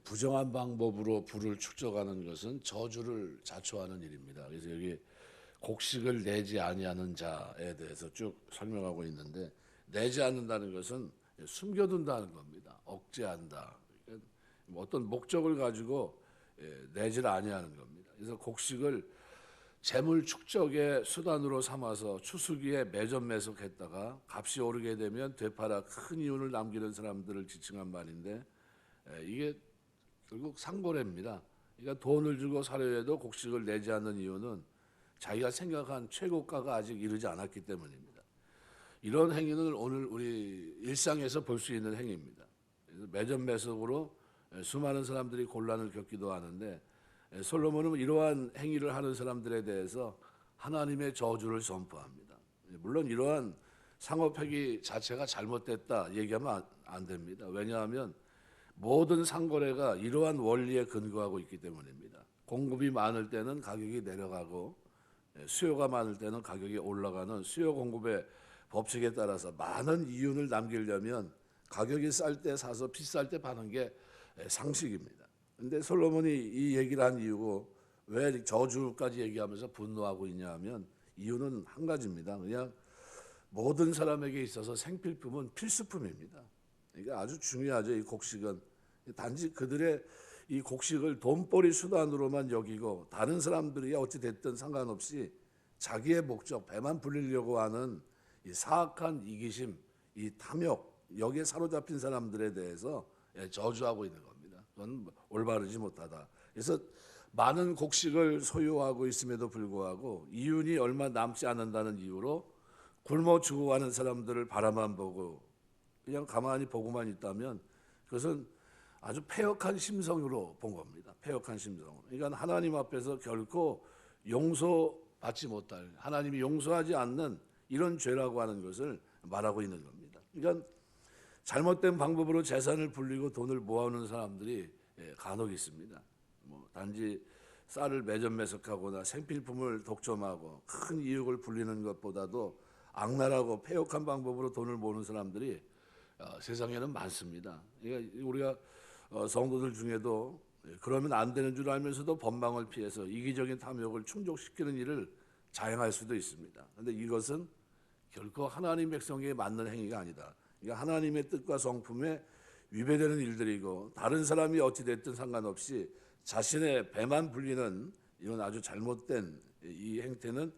부정한 방법으로 부를 축적하는 것은 저주를 자초하는 일입니다. 그래서 여기 곡식을 내지 아니하는 자에 대해서 쭉 설명하고 있는데, 내지 않는다는 것은 숨겨둔다는 겁니다. 억제한다. 그러니까 어떤 목적을 가지고 내지를 아니하는 겁니다. 그래서 곡식을 재물 축적의 수단으로 삼아서 추수기에 매점매석했다가 값이 오르게 되면 되팔아 큰 이윤을 남기는 사람들을 지칭한 말인데, 이게 결국 상고래입니다. 그러니까 돈을 주고 사려 해도 곡식을 내지 않는 이유는 자기가 생각한 최고가가 아직 이르지 않았기 때문입니다. 이런 행위는 오늘 우리 일상에서 볼 수 있는 행위입니다. 그래서 매점 매석으로 수많은 사람들이 곤란을 겪기도 하는데, 솔로몬은 이러한 행위를 하는 사람들에 대해서 하나님의 저주를 선포합니다. 물론 이러한 상업행위 자체가 잘못됐다 얘기하면 안 됩니다. 왜냐하면 모든 상거래가 이러한 원리에 근거하고 있기 때문입니다. 공급이 많을 때는 가격이 내려가고 수요가 많을 때는 가격이 올라가는 수요 공급의 법칙에 따라서 많은 이윤을 남기려면 가격이 쌀 때 사서 비쌀 때 파는 게 상식입니다. 근데 솔로몬이 이 얘기를 한 이유고 왜 저주까지 얘기하면서 분노하고 있냐 하면, 이유는 한 가지입니다. 그냥 모든 사람에게 있어서 생필품은 필수품입니다. 그러니까 아주 중요하죠. 이 곡식은 단지 그들의 이 곡식을 돈벌이 수단으로만 여기고 다른 사람들이 어찌 됐든 상관없이 자기의 목적, 배만 불리려고 하는 이 사악한 이기심, 이 탐욕, 여기에 사로잡힌 사람들에 대해서 저주하고 있는 겁니다. 그건 올바르지 못하다. 그래서 많은 곡식을 소유하고 있음에도 불구하고 이윤이 얼마 남지 않는다는 이유로 굶어 죽어가는 사람들을 바라만 보고 그냥 가만히 보고만 있다면 그것은 아주 패역한 심성으로 본 겁니다. 패역한 심성. 그러니까 하나님 앞에서 결코 용서받지 못할, 하나님이 용서하지 않는 이런 죄라고 하는 것을 말하고 있는 겁니다. 그러니까 잘못된 방법으로 재산을 불리고 돈을 모아오는 사람들이 간혹 있습니다. 단지 쌀을 매점매석하거나 생필품을 독점하고 큰 이익을 불리는 것보다도 악랄하고 패역한 방법으로 돈을 모으는 사람들이 세상에는 많습니다. 그러니까 우리가 성도들 중에도 그러면 안 되는 줄 알면서도 법망을 피해서 이기적인 탐욕을 충족시키는 일을 자행할 수도 있습니다. 그런데 이것은 결코 하나님 백성에게 맞는 행위가 아니다. 그러니까 하나님의 뜻과 성품에 위배되는 일들이고, 다른 사람이 어찌 됐든 상관없이 자신의 배만 불리는 이런 아주 잘못된 이 행태는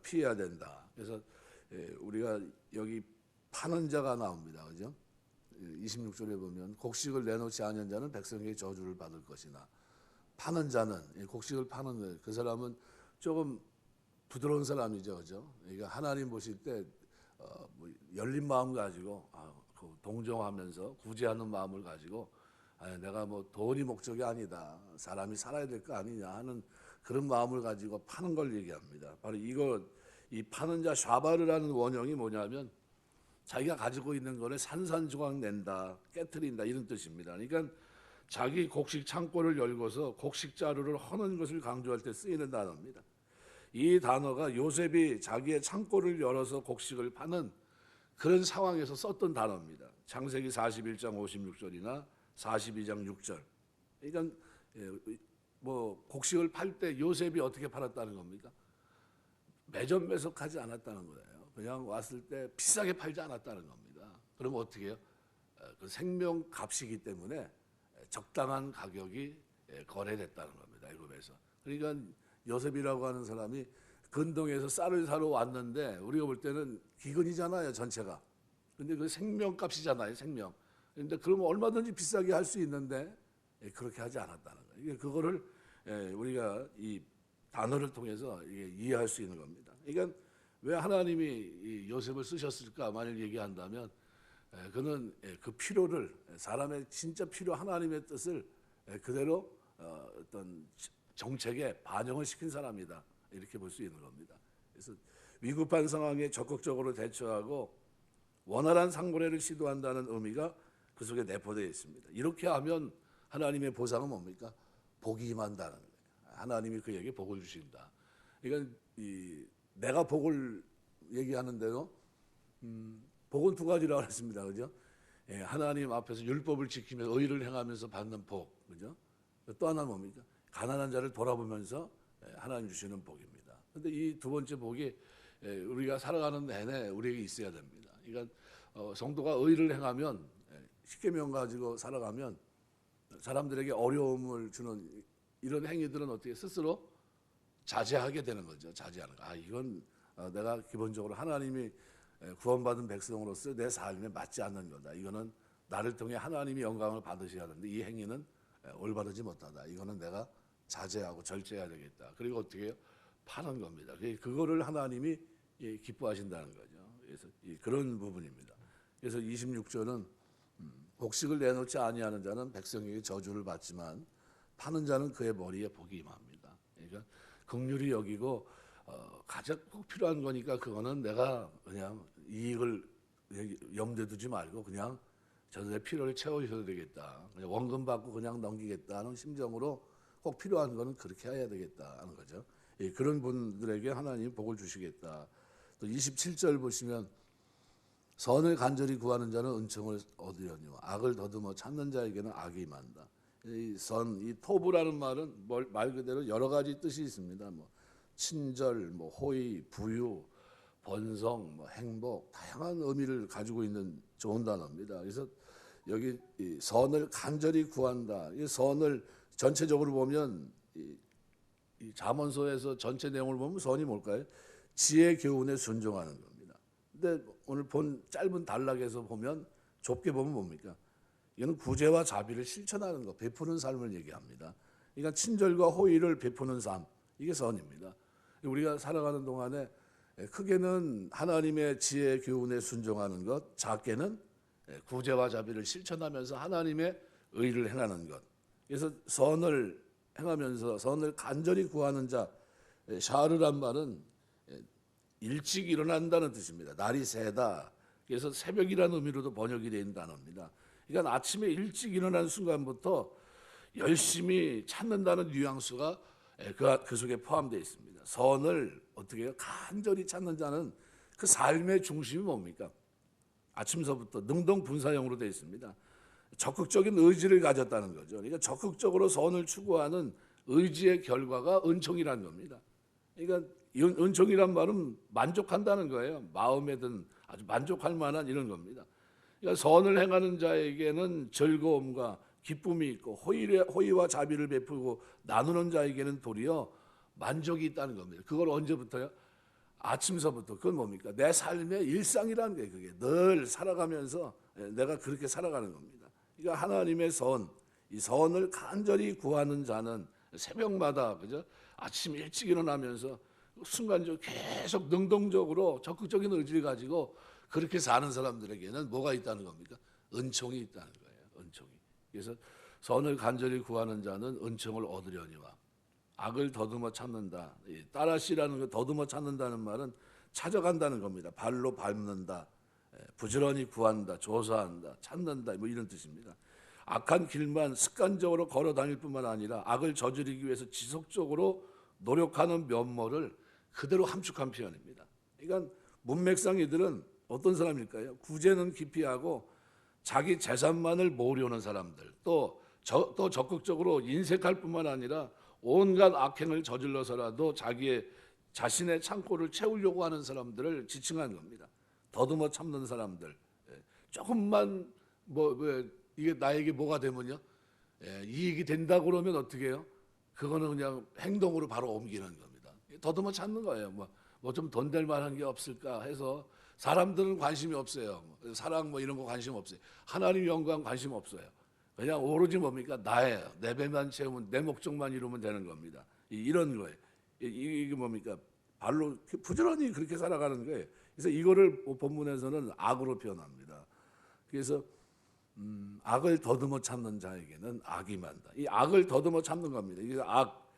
피해야 된다. 그래서 우리가 여기 파는 자가 나옵니다. 그죠? 26절에 보면 곡식을 내놓지 않은 자는 백성에게 저주를 받을 것이나, 파는 자는, 곡식을 파는 그 사람은 조금 부드러운 사람이죠. 그죠? 그러니까 하나님 보실 때 열린 마음 가지고 동정하면서 구제하는 마음을 가지고, 내가 뭐 돈이 목적이 아니다, 사람이 살아야 될 거 아니냐 하는 그런 마음을 가지고 파는 걸 얘기합니다. 바로 이 파는 자 샤바르라는 원형이 뭐냐면 자기가 가지고 있는 거를 산산조각 낸다, 깨트린다 이런 뜻입니다. 그러니까 자기 곡식 창고를 열고서 곡식 자루를 허는 것을 강조할 때 쓰이는 단어입니다. 이 단어가 요셉이 자기의 창고를 열어서 곡식을 파는 그런 상황에서 썼던 단어입니다. 창세기 41장 56절이나 42장 6절. 그러니까 곡식을 팔 때 요셉이 어떻게 팔았다는 겁니까? 매점매석하지 않았다는 거예요. 그냥 왔을 때 비싸게 팔지 않았다는 겁니다. 그러면 어떻게 해요? 그 생명 값이기 때문에 적당한 가격이 거래됐다는 겁니다. 애굽에서. 그러니까 요셉이라고 하는 사람이 근동에서 쌀을 사러 왔는데 우리가 볼 때는 기근이잖아요, 전체가. 근데 그 생명값이잖아요, 생명. 근데 그러면 얼마든지 비싸게 할 수 있는데 그렇게 하지 않았다는 거예요. 그거를 우리가 이 단어를 통해서 이해할 수 있는 겁니다. 그러니까 왜 하나님이 이 요셉을 쓰셨을까 만일 얘기한다면, 그는 그 필요를, 사람의 진짜 필요, 하나님의 뜻을 그대로 어떤 정책에 반영을 시킨 사람이다, 이렇게 볼 수 있는 겁니다. 그래서 위급한 상황에 적극적으로 대처하고 원활한 상거래를 시도한다는 의미가 그 속에 내포되어 있습니다. 이렇게 하면 하나님의 보상은 뭡니까? 복이 임한다는 거예요. 하나님이 그에게 복을 주신다. 그러니까 내가 복을 얘기하는 대로 복은 두 가지라고 했습니다. 그죠? 하나님 앞에서 율법을 지키면서 의를 행하면서 받는 복, 그죠? 또 하나 뭡니까? 가난한 자를 돌아보면서 하나님 주시는 복입니다. 그런데 이 두 번째 복이 우리가 살아가는 내내 우리에게 있어야 됩니다. 그러니까 성도가 의를 행하면 십계명 가지고 살아가면 사람들에게 어려움을 주는 이런 행위들은 어떻게 스스로 자제하게 되는 거죠. 자제하는 거. 이건 내가 기본적으로 하나님이 구원받은 백성으로서 내 삶에 맞지 않는 거다. 이거는 나를 통해 하나님이 영광을 받으셔야 하는데 이 행위는 올바르지 못하다. 이거는 내가 자제하고 절제해야 되겠다. 그리고 어떻게 해요? 파는 겁니다. 그거를 하나님이 기뻐하신다는 거죠. 그래서 그런 부분입니다. 그래서 26절은 곡식을 내놓지 아니하는 자는 백성에게 저주를 받지만 파는 자는 그의 머리에 복이 임합니다. 그러니까 긍휼히 여기고 가장 꼭 필요한 거니까 그거는 내가 그냥 이익을 염두에 두지 말고 그냥 저들의 필요를 채워줘야 되겠다. 그냥 원금 받고 그냥 넘기겠다는 심정으로 꼭 필요한 거는 그렇게 해야 되겠다는 거죠. 그런 분들에게 하나님 복을 주시겠다. 또 27절 보시면 선을 간절히 구하는 자는 은총을 얻으려니와 악을 더듬어 찾는 자에게는 악이 임한다. 이 토부라는 말은 말 그대로 여러 가지 뜻이 있습니다. 친절, 호의, 부유, 번성, 행복, 다양한 의미를 가지고 있는 좋은 단어입니다. 그래서 여기 선을 간절히 구한다. 이 선을 전체적으로 보면 이 잠언서에서 전체 내용을 보면 선이 뭘까요? 지혜 교훈에 순종하는 겁니다. 근데 오늘 본 짧은 단락에서 보면 좁게 보면 뭡니까? 이거는 구제와 자비를 실천하는 것, 베푸는 삶을 얘기합니다. 그러니까 친절과 호의를 베푸는 삶, 이게 선입니다. 우리가 살아가는 동안에 크게는 하나님의 지혜 교훈에 순종하는 것, 작게는 구제와 자비를 실천하면서 하나님의 의를 행하는 것. 그래서 선을 행하면서 선을 간절히 구하는 자, 샤르란 말은 일찍 일어난다는 뜻입니다. 날이 새다. 그래서 새벽이라는 의미로도 번역이 된 단어입니다. 그러니까 아침에 일찍 일어난 순간부터 열심히 찾는다는 뉘앙스가 그 속에 포함되어 있습니다. 선을 어떻게 해요? 간절히 찾는 자는 그 삶의 중심이 뭡니까? 아침서부터 능동분사형으로 되어 있습니다. 적극적인 의지를 가졌다는 거죠. 그러니까 적극적으로 선을 추구하는 의지의 결과가 은총이라는 겁니다. 그러니까 은총이란 말은 만족한다는 거예요. 마음에 든 아주 만족할 만한 이런 겁니다. 그러니까 선을 행하는 자에게는 즐거움과 기쁨이 있고 호의와 자비를 베푸고 나누는 자에게는 도리어 만족이 있다는 겁니다. 그걸 언제부터요? 아침서부터. 그건 뭡니까? 내 삶의 일상이라는 게 그게 늘 살아가면서 내가 그렇게 살아가는 겁니다. 그러니까 하나님의 선, 이 선을 간절히 구하는 자는 새벽마다 그죠? 아침 일찍 일어나면서 순간적으로 계속 능동적으로 적극적인 의지를 가지고 그렇게 사는 사람들에게는 뭐가 있다는 겁니까? 은총이 있다는 거예요. 은총이. 그래서 선을 간절히 구하는 자는 은총을 얻으려니와 악을 더듬어 찾는다. 따라시라는 거 더듬어 찾는다는 말은 찾아간다는 겁니다. 발로 밟는다. 부지런히 구한다. 조사한다. 찾는다. 이런 뜻입니다. 악한 길만 습관적으로 걸어 다닐 뿐만 아니라 악을 저지르기 위해서 지속적으로 노력하는 면모를 그대로 함축한 표현입니다. 그러니까 문맥상 이들은 어떤 사람일까요? 구제는 기피하고 자기 재산만을 모으려는 사람들, 또 적극적으로 인색할 뿐만 아니라 온갖 악행을 저질러서라도 자신의 창고를 채우려고 하는 사람들을 지칭한 겁니다. 더듬어 참는 사람들, 조금만 이게 나에게 뭐가 되면요, 이익이 된다 그러면 어떻게 해요? 그거는 그냥 행동으로 바로 옮기는 겁니다. 더듬어 찾는 거예요. 뭐 좀 돈 될 만한 게 없을까 해서 사람들은 관심이 없어요. 사랑 이런 거 관심 없어요. 하나님 영광 관심 없어요. 그냥 오로지 뭡니까? 내 배만 채우면 내 목적만 이루면 되는 겁니다. 이런 거예요. 이게 뭡니까? 발로 부지런히 그렇게 살아가는 거예요. 그래서 이거를 본문에서는 악으로 표현합니다. 그래서 악을 더듬어 참는 자에게는 악이 많다. 이 악을 더듬어 참는 겁니다. 이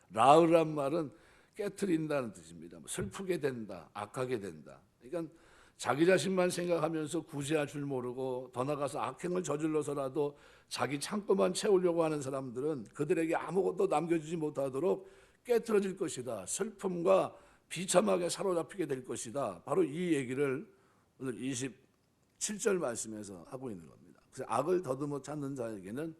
라으란 말은 깨트린다는 뜻입니다. 슬프게 된다, 악하게 된다. 그러니까 자기 자신만 생각하면서 구제할 줄 모르고 더 나가서 악행을 저질러서라도 자기 창고만 채우려고 하는 사람들은 그들에게 아무것도 남겨주지 못하도록 깨트려질 것이다. 슬픔과 비참하게 사로잡히게 될 것이다. 바로 이 얘기를 오늘 27절 말씀에서 하고 있는 겁니다. 그래서 악을 더듬어 찾는 자에게는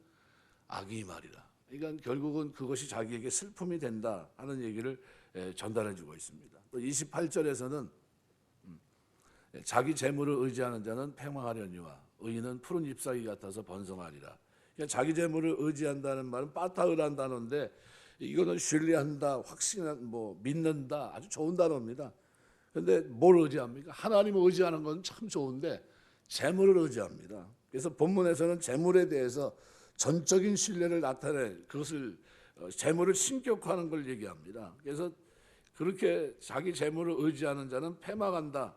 악이 말이라. 그러니까 결국은 그것이 자기에게 슬픔이 된다 하는 얘기를 전달해 주고 있습니다. 또 28절에서는 자기 재물을 의지하는 자는 패망하려니와 의인은 푸른 잎사귀 같아서 번성하리라. 그러니까 자기 재물을 의지한다는 말은 빠타으란 단어인데 이거는 신뢰한다, 확신한, 믿는다, 아주 좋은 단어입니다. 그런데 뭘 의지합니까? 하나님을 의지하는 건 참 좋은데 재물을 의지합니다. 그래서 본문에서는 재물에 대해서 전적인 신뢰를 나타내 그것을 재물을 신격화하는 걸 얘기합니다. 그래서 그렇게 자기 재물을 의지하는 자는 패망한다.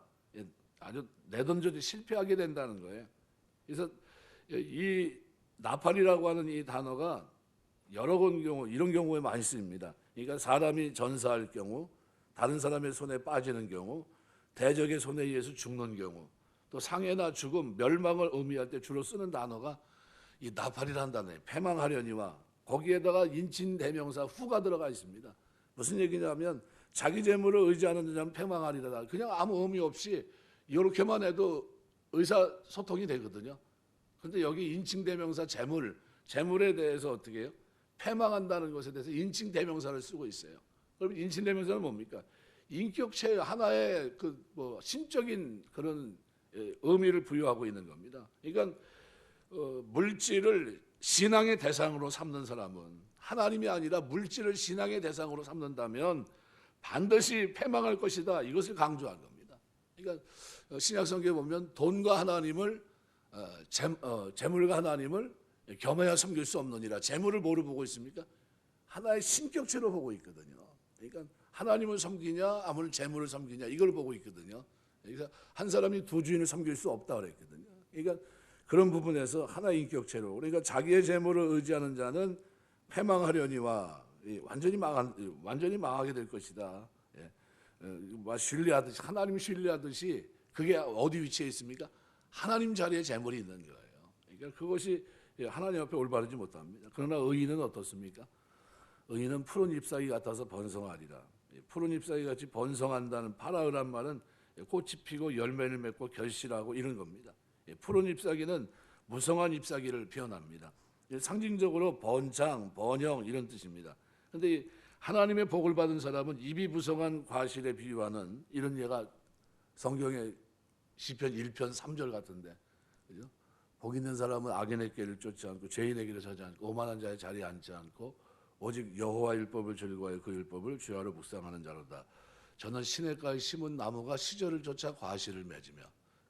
아주 내던져도 실패하게 된다는 거예요. 그래서 이 나팔이라고 하는 이 단어가 여러 경우 이런 경우에 많이 쓰입니다. 그러니까 사람이 전사할 경우, 다른 사람의 손에 빠지는 경우, 대적의 손에 의해서 죽는 경우, 또 상해나 죽음, 멸망을 의미할 때 주로 쓰는 단어가 이 나팔이라는 단어예요. 패망하려니와 거기에다가 인칭대명사 후가 들어가 있습니다. 무슨 얘기냐면 자기 재물을 의지하는 자는 패망하리라. 그냥 아무 의미 없이 이렇게만 해도 의사소통이 되거든요. 그런데 여기 인칭대명사 재물에 대해서 어떻게 해요? 패망한다는 것에 대해서 인칭대명사를 쓰고 있어요. 그럼 인칭대명사는 뭡니까? 인격체 하나의 신적인 그런 의미를 부여하고 있는 겁니다. 그러니까 물질을 신앙의 대상으로 삼는 사람은 하나님이 아니라 물질을 신앙의 대상으로 삼는다면 반드시 패망할 것이다. 이것을 강조한 겁니다. 그러니까 신약성경에 보면 돈과 하나님을 재물과 하나님을 겸하여 섬길 수 없느니라. 재물을 뭐로 보고 있습니까? 하나의 신격체로 보고 있거든요. 그러니까 하나님을 섬기냐 아무리 재물을 섬기냐 이걸 보고 있거든요. 그러니까 한 사람이 두 주인을 섬길 수 없다 그랬거든요. 그러니까 그런 부분에서 하나의 인격체로, 그러니까 자기의 재물을 의지하는 자는 패망하려니와 완전히 망하게 될 것이다. 신뢰하듯이, 하나님 신뢰하듯이 그게 어디 위치해 있습니까? 하나님 자리에 재물이 있는 거예요. 그러니까 그것이 하나님 앞에 올바르지 못합니다. 그러나 의인은 어떻습니까? 의인은 푸른 잎사귀 같아서 번성하리라. 푸른 잎사귀 같이 번성한다는 파라으란 말은 꽃이 피고 열매를 맺고 결실하고 이런 겁니다. 푸른 잎사귀는 무성한 잎사귀를 표현합니다. 상징적으로 번창, 번영 이런 뜻입니다. 그런데 하나님의 복을 받은 사람은 잎이 무성한 과실에 비유하는 이런 예가 성경의 시편 1편 3절 같은데, 그죠? 복 있는 사람은 악인의 길을 쫓지 않고 죄인의 길을 서지 않고 오만한 자의 자리에 앉지 않고 오직 여호와 율법을 즐거워하여 그 율법을 주야로 묵상하는 자로다. 저는 시냇가에 심은 나무가 시절을 쫓아 과실을 맺으며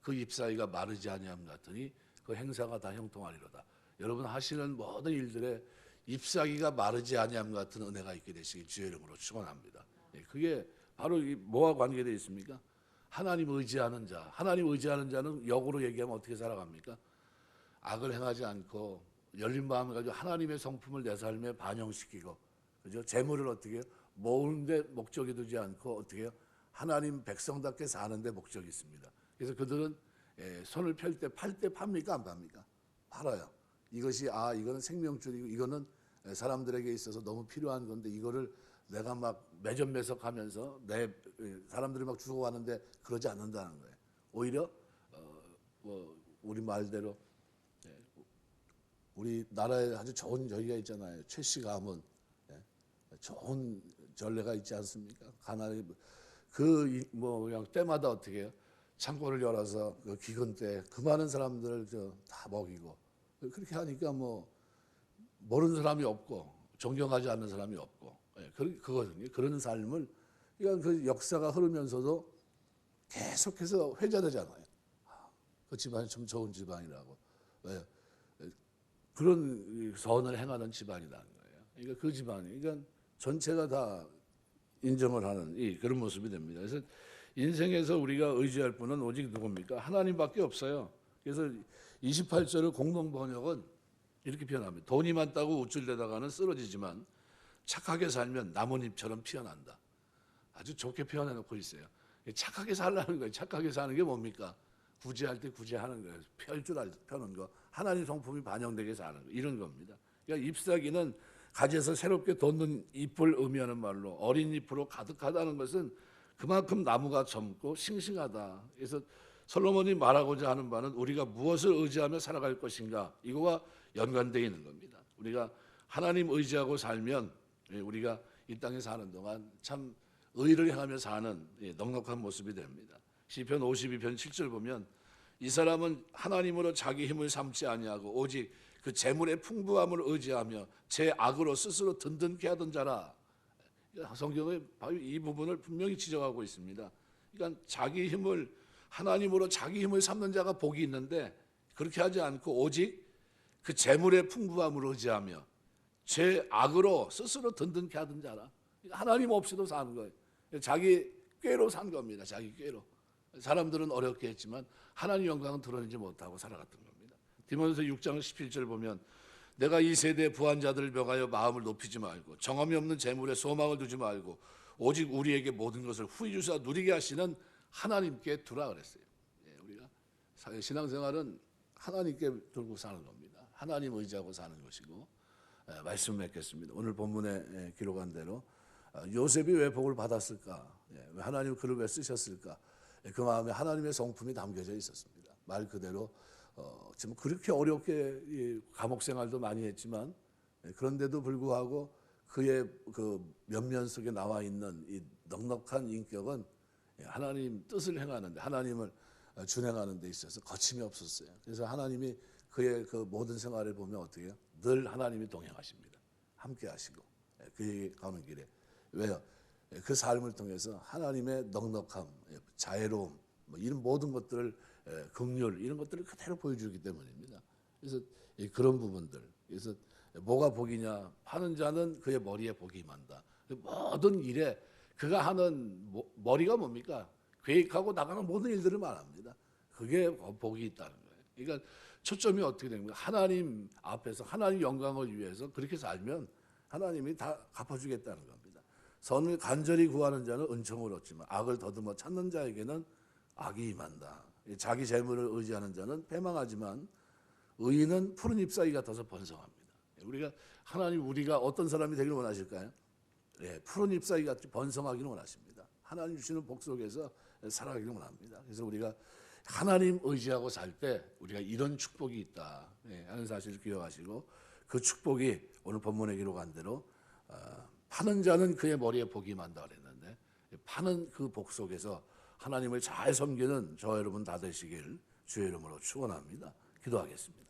그 잎사귀가 마르지 아니함 같으니 그 행사가 다 형통하리로다. 여러분 하시는 모든 일들에 잎사귀가 마르지 아니함 같은 은혜가 있게 되시길 주의 이름으로 축원합니다. 그게 바로 뭐와 관계되어 있습니까? 하나님 의지하는 자. 하나님 의지하는 자는 역으로 얘기하면 어떻게 살아갑니까? 악을 행하지 않고 열린 마음을 가지고 하나님의 성품을 내 삶에 반영시키고, 그죠? 재물을 어떻게 해요? 모으는데 목적이 되지 않고 어떻게 해요? 하나님 백성답게 사는데 목적이 있습니다. 그래서 그들은 손을 팔 때 팝니까 안 팝니까? 팔아요. 이거는 생명줄이고 이거는 사람들에게 있어서 너무 필요한 건데 이거를 내가 막 매점매석하면서 사람들이 막 주고가는데 그러지 않는다는 거예요. 오히려 우리 말대로 우리 나라에 아주 좋은 저기가 있잖아요. 최씨 가문 좋은 전례가 있지 않습니까? 가나에 그냥 때마다 어떻게 해요? 창고를 열어서 그 기근 때 그 많은 사람들을 다 먹이고 그렇게 하니까 모르는 사람이 없고 존경하지 않는 사람이 없고 그거든요. 그런 삶을 그러니까 그 역사가 흐르면서도 계속해서 회자되잖아요. 그 집안이 참 좋은 집안이라고. 그런 선을 행하는 집안이라는 거예요. 그러니까 그 집안이, 그러니까 전체가 다 인정을 하는 그런 모습이 됩니다. 그래서 인생에서 우리가 의지할 분은 오직 누굽니까? 하나님밖에 없어요. 그래서 28절의 공동 번역은 이렇게 표현합니다. 돈이 많다고 우쭐대다가는 쓰러지지만 착하게 살면 나뭇잎처럼 피어난다. 아주 좋게 표현해 놓고 있어요. 착하게 살라는 거예요. 착하게 사는 게 뭡니까? 구제할 때 구제하는 거예요. 펴는 거. 하나님 성품이 반영되게 사는 거. 이런 겁니다. 그러니까 잎사귀는 가지에서 새롭게 돋는 잎을 의미하는 말로 어린 잎으로 가득하다는 것은 그만큼 나무가 젊고 싱싱하다. 그래서 솔로몬이 말하고자 하는 바는 우리가 무엇을 의지하며 살아갈 것인가, 이거와 연관되어 있는 겁니다. 우리가 하나님 의지하고 살면 우리가 이 땅에 사는 동안 참 의를 행하며 사는 넉넉한 모습이 됩니다. 시편 52편 7절 보면 이 사람은 하나님으로 자기 힘을 삼지 아니하고 오직 그 재물의 풍부함을 의지하며 제 악으로 스스로 든든케 하던 자라. 성경에 바로 이 부분을 분명히 지적하고 있습니다. 그러니까 자기 힘을 하나님으로 자기 힘을 삼는 자가 복이 있는데 그렇게 하지 않고 오직 그 재물의 풍부함을 의지하며 제 악으로 스스로 든든케 하던 자라. 하나님 없이도 사는 거예요. 자기 꾀로 산 겁니다. 자기 꾀로. 사람들은 어렵게 했지만 하나님 영광은 드러내지 못하고 살아갔던 겁니다. 디모데서 6장 17절 보면 내가 이 세대의 부한 자들을 벽하여 마음을 높이지 말고 정함이 없는 재물에 소망을 두지 말고 오직 우리에게 모든 것을 후히 주사 누리게 하시는 하나님께 두라 그랬어요. 우리가 신앙생활은 하나님께 두고 사는 겁니다. 하나님 의지하고 사는 것이고, 말씀 맺겠습니다. 오늘 본문에 기록한 대로 요셉이 왜 복을 받았을까? 왜 하나님 그를 왜 쓰셨을까? 그 마음에 하나님의 성품이 담겨져 있었습니다. 말 그대로 지금 그렇게 어렵게 감옥 생활도 많이 했지만 그런데도 불구하고 그의 그 면면 속에 나와 있는 이 넉넉한 인격은 하나님 뜻을 행하는데, 하나님을 준행하는 데 있어서 거침이 없었어요. 그래서 하나님이 그의 그 모든 생활을 보면 어떻게 해요? 늘 하나님이 동행하십니다. 함께 하시고 그에게 가는 길에. 왜요? 그 삶을 통해서 하나님의 넉넉함, 자애로움, 이런 모든 것들을, 긍휼, 이런 것들을 그대로 보여주기 때문입니다. 그래서 그런 부분들, 그래서 뭐가 복이냐? 파는 자는 그의 머리에 복이 임한다. 모든 일에 그가 하는 머리가 뭡니까? 계획하고 나가는 모든 일들을 말합니다. 그게 복이 있다는 거예요. 그러니까 초점이 어떻게 되는 거예요? 하나님 앞에서 하나님 영광을 위해서 그렇게 살면 하나님이 다 갚아주겠다는 겁니다. 선을 간절히 구하는 자는 은총을 얻지만 악을 더듬어 찾는 자에게는 악이 임한다. 자기 재물을 의지하는 자는 패망하지만 의인은 푸른 잎사귀 같아서 번성합니다. 우리가 하나님, 우리가 어떤 사람이 되기를 원하실까요? 푸른 잎사귀 같이 번성하기를 원하십니다. 하나님 주시는 복 속에서 살아가기를 원합니다. 그래서 우리가 하나님 의지하고 살 때 우리가 이런 축복이 있다 하는 사실을 기억하시고, 그 축복이 오늘 본문에 기록한 대로 파는 자는 그의 머리에 복이 임한다 그랬는데, 파는 그 복 속에서 하나님을 잘 섬기는 저 여러분 다 되시길 주의 이름으로 축원합니다. 기도하겠습니다.